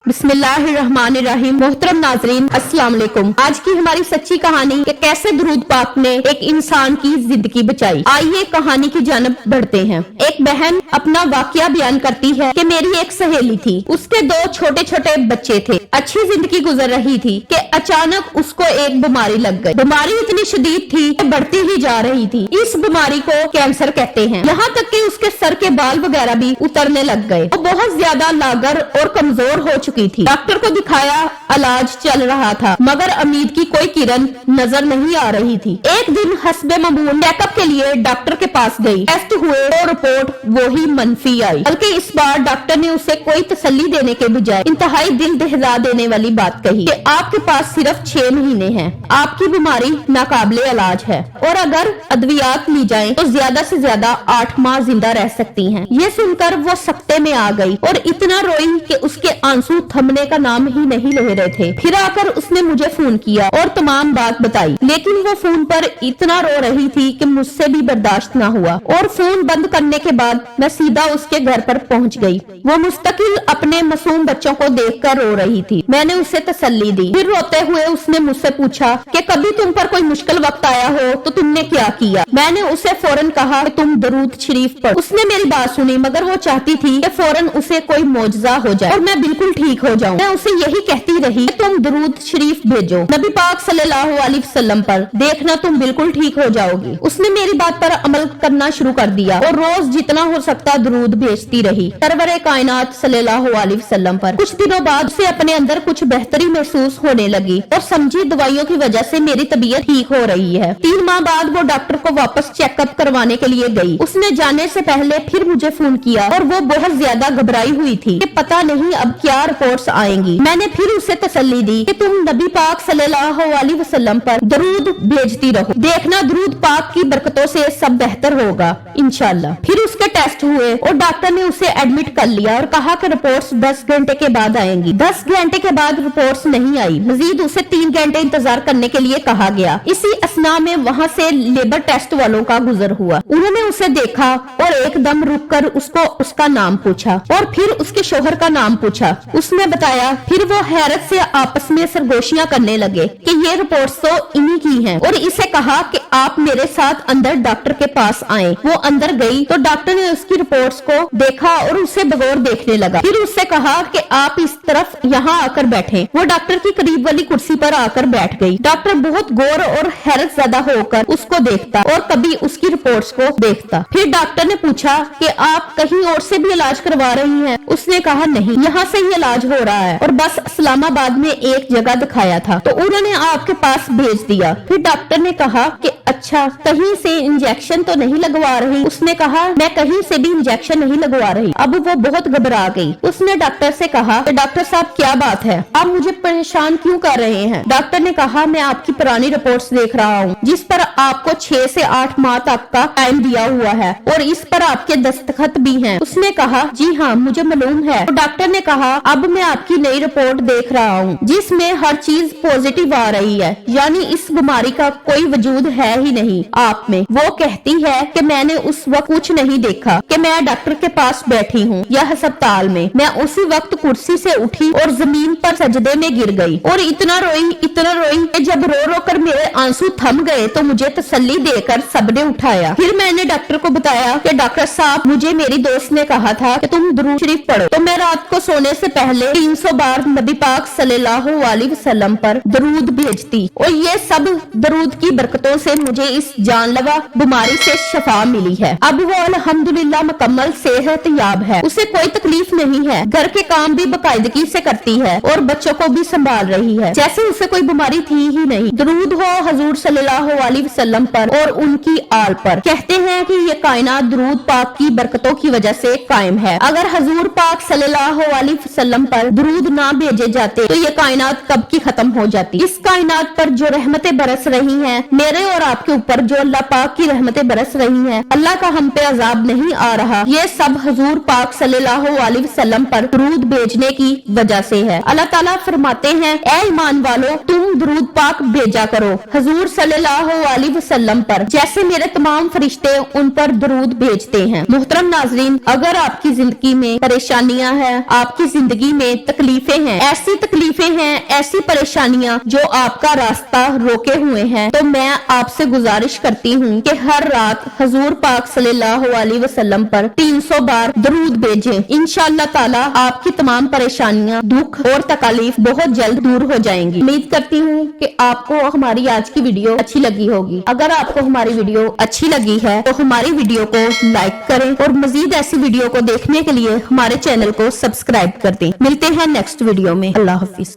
बिस्मिल्लाहिर्रहमानिर्रहीम। मोहतरम नाजरीन, अस्सलाम वालेकुम। आज की हमारी सच्ची कहानी कि कैसे दुरूद पाक ने एक इंसान की जिंदगी बचाई। आइए कहानी की जानब बढ़ते हैं। एक बहन अपना वाकया बयान करती है कि मेरी एक सहेली थी, उसके 2 छोटे छोटे बच्चे थे, अच्छी जिंदगी गुजर रही थी कि अचानक उसको एक बीमारी लग गई। बीमारी इतनी शदीद थी कि बढ़ती ही जा रही थी। इस बीमारी को कैंसर कहते हैं। यहाँ तक कि उसके सर के बाल वगैरह भी उतरने लग गए। वो बहुत ज्यादा लागर और कमजोर हो चुकी थी। डॉक्टर को दिखाया, इलाज चल रहा था, मगर उम्मीद की कोई किरण नजर नहीं आ रही थी। एक दिन हस्बे मामूल चेकअप के लिए डॉक्टर के पास गई। टेस्ट हुए और रिपोर्ट वही मनफी आई। बल्कि इस बार डॉक्टर ने उसे कोई तसल्ली देने के बजाय इंतहाई दिल दहला देने वाली बात कही कि आपके पास सिर्फ 6 महीने हैं, आपकी बीमारी नाकाबिले इलाज है और अगर अद्वियात ली जाएं तो ज्यादा से ज्यादा 8 माह जिंदा रह सकती हैं। ये सुनकर वो सख्ते में आ गई और इतना रोई कि उसके आंसू थमने का नाम ही नहीं ले रहे थे। फिर आकर उसने मुझे फोन किया और तमाम बात बताई, लेकिन वो फोन पर इतना रो रही थी कि मुझसे भी बर्दाश्त ना हुआ और फोन बंद करने के बाद मैं सीधा उसके घर पर पहुंच गई। वो मुस्तकिल अपने मासूम बच्चों को देखकर रो रही थी। मैंने उसे तसल्ली दी। फिर रोते हुए उसने मुझसे पूछा कि कभी तुम पर कोई मुश्किल वक्त आया हो तो तुमने क्या किया। मैंने उसे फौरन कहा कि तुम दरूद शरीफ पढ़ो। उसने मेरी बात सुनी, मगर वो चाहती थी कि फौरन उसे कोई मौजज़ा हो जाए और मैं बिल्कुल ठीक हो जाऊं। मैं उसे यही कहती रही कि तुम दरूद शरीफ भेजो नबी पाक सल्लल्लाहु अलैहि वसल्लम पर, देखना तुम बिल्कुल ठीक हो जाओगी। उसने मेरी बात पर अमल करना शुरू कर दिया और रोज जितना हो सकता दरूद भेजती रही सरवरे कायनात सल्लल्लाहु अलैहि वसल्लम पर। कुछ दिनों बाद उसे अपने अंदर कुछ बेहतरी महसूस होने लगी और समझी दवाइयों की वजह से मेरी तबीयत ठीक हो रही है। 3 माह बाद वो डॉक्टर को वापस चेकअप करवाने के लिए गई। उसने जाने से पहले फिर मुझे फोन किया और वो बहुत ज्यादा घबराई हुई थी कि पता नहीं अब क्या रिपोर्ट्स आएंगी। मैंने फिर उसे तसल्ली दी कि तुम नबी पाक सल्लल्लाहु अलैहि वसल्लम पर दरूद भेजती रहो, देखना दरूद पाक की बरकतों से सब बेहतर होगा इंशाल्लाह। फिर उसके टेस्ट हुए और डॉक्टर ने उसे एडमिट कर लिया और कहा कि रिपोर्ट्स 10 घंटे के बाद आएंगी। 10 घंटे के बाद रिपोर्ट्स नहीं आई। मजीद उसे 3 घंटे इंतजार करने के लिए कहा गया। इसी असना में वहाँ से लेबर टेस्ट वालों का गुजर हुआ। उन्होंने उसे देखा और एकदम रुक कर उसको उसका नाम पूछा और फिर उसके शोहर का नाम पूछा। उसने बताया। फिर वो हैरत से आपस में सरगोशियां करने लगे कि ये रिपोर्ट्स तो इन्हीं की हैं और इसे कहा कि आप मेरे साथ अंदर डॉक्टर के पास आए। वो अंदर गई तो डॉक्टर ने उसकी रिपोर्ट्स को देखा और उसे बगौर देखने लगा। फिर उससे कहा कि आप इस तरफ यहाँ आकर बैठे। वो डॉक्टर की करीब वाली कुर्सी पर आकर बैठ गई। डॉक्टर बहुत गौर और हैरत ज़्यादा होकर उसको देखता और कभी उसकी रिपोर्ट्स को देखता। फिर डॉक्टर ने पूछा कि आप कहीं और से भी इलाज करवा रही हैं? उसने कहा नहीं, यहाँ से ही इलाज हो रहा है और बस इस्लामाबाद में एक जगह दिखाया था तो उन्होंने आपके पास भेज दिया। फिर डॉक्टर ने कहा कि अच्छा, कहीं से इंजेक्शन तो नहीं लगवा रही? उसने कहा मैं कहीं से भी इंजेक्शन नहीं लगवा रही। अब वो बहुत घबरा गई। उसने डॉक्टर से कहा कि डॉक्टर साहब क्या बात है, आप मुझे परेशान क्यों कर रहे हैं? डॉक्टर ने कहा मैं आपकी पुरानी रिपोर्ट्स देख रहा हूँ जिस पर आपको 6 से 8 माह तक का टाइम दिया हुआ है और इस पर आपके दस्तखत भी हैं। उसने कहा जी हाँ मुझे मालूम है। तो डॉक्टर ने कहा अब मैं आपकी नई रिपोर्ट देख रहा हूँ जिसमें हर चीज पॉजिटिव आ रही है, यानी इस बीमारी का कोई वजूद है ही नहीं आप में। वो कहती है कि मैंने उस वक्त कुछ नहीं देखा कि मैं डॉक्टर के पास बैठी हूँ या अस्पताल में। मैं उसी वक्त कुर्सी से उठी और जमीन पर सजदे में गिर गई और इतना रोई कि जब रो रो कर मेरे आंसू थम गए तो मुझे तसल्ली देकर सबने उठाया। फिर मैंने डॉक्टर को बताया कि डॉक्टर साहब मुझे मेरी दोस्त ने कहा था कि तुम दरूद शरीफ पढ़ो, तो मैं रात को सोने से पहले 300 बार नबी पाक सल्लल्लाहु अलैहि वसल्लम पर दरूद भेजती और ये सब दरूद की बरकतों से मुझे इस जानलेवा बीमारी से शफा मिली है। अब वो अल्हम्दुलिल्लाह मुकम्मल सेहत याब है, उसे कोई तकलीफ नहीं है, घर के काम भी बाकायदगी से करती है और बच्चों को भी संभाल रही है जैसे उसे कोई बीमारी थी ही नहीं। दरूद हो हजूर सल्लल्लाहु अलैहि वसल्लम पर और उनकी आल पर। कहते हैं कि ये कायनात दरूद पाक की बरकतों की वजह से कायम है। अगर हजूर पाक सल्लल्लाहु अलैहि वसल्लम पर दरूद ना भेजे जाते तो ये कायनात कब की खत्म हो जाती। इस कायनात पर जो रहमतें बरस रही हैं मेरे और आपके ऊपर जो अल्लाह पाक की रहमतें बरस रही हैं, अल्लाह का हम पे अजाब नहीं आ रहा, ये सब हुजूर पाक सल्लल्लाहु अलैहि वसल्लम पर दुरूद भेजने की वजह से है। अल्लाह ताला फरमाते हैं, ऐ ईमान वालों, तुम दुरूद पाक भेजा करो हुजूर सल्लल्लाहु अलैहि वसल्लम पर, जैसे मेरे तमाम फरिश्ते उन पर दुरूद भेजते हैं। मोहतरम नाज़रीन, अगर आपकी जिंदगी में परेशानियां हैं, आपकी जिंदगी में तकलीफें हैं, ऐसी तकलीफें हैं, ऐसी परेशानियां जो आपका रास्ता रोके हुए हैं, तो मैं आपसे गुजारिश करती हूँ कि हर रात हुजूर पाक सल्लल्लाहु अलैहि वसल्लम पर 300 बार दरूद भेजें। इंशाअल्लाह ताला आपकी तमाम परेशानियां, दुख और तकलीफ बहुत जल्द दूर हो जाएंगी। उम्मीद करती हूँ कि आपको हमारी आज की वीडियो अच्छी लगी होगी। अगर आपको हमारी वीडियो अच्छी लगी है तो हमारी वीडियो को लाइक करें और मजीद ऐसी वीडियो को देखने के लिए हमारे चैनल को सब्सक्राइब कर दें। मिलते हैं नेक्स्ट वीडियो में। अल्लाह हाफिज।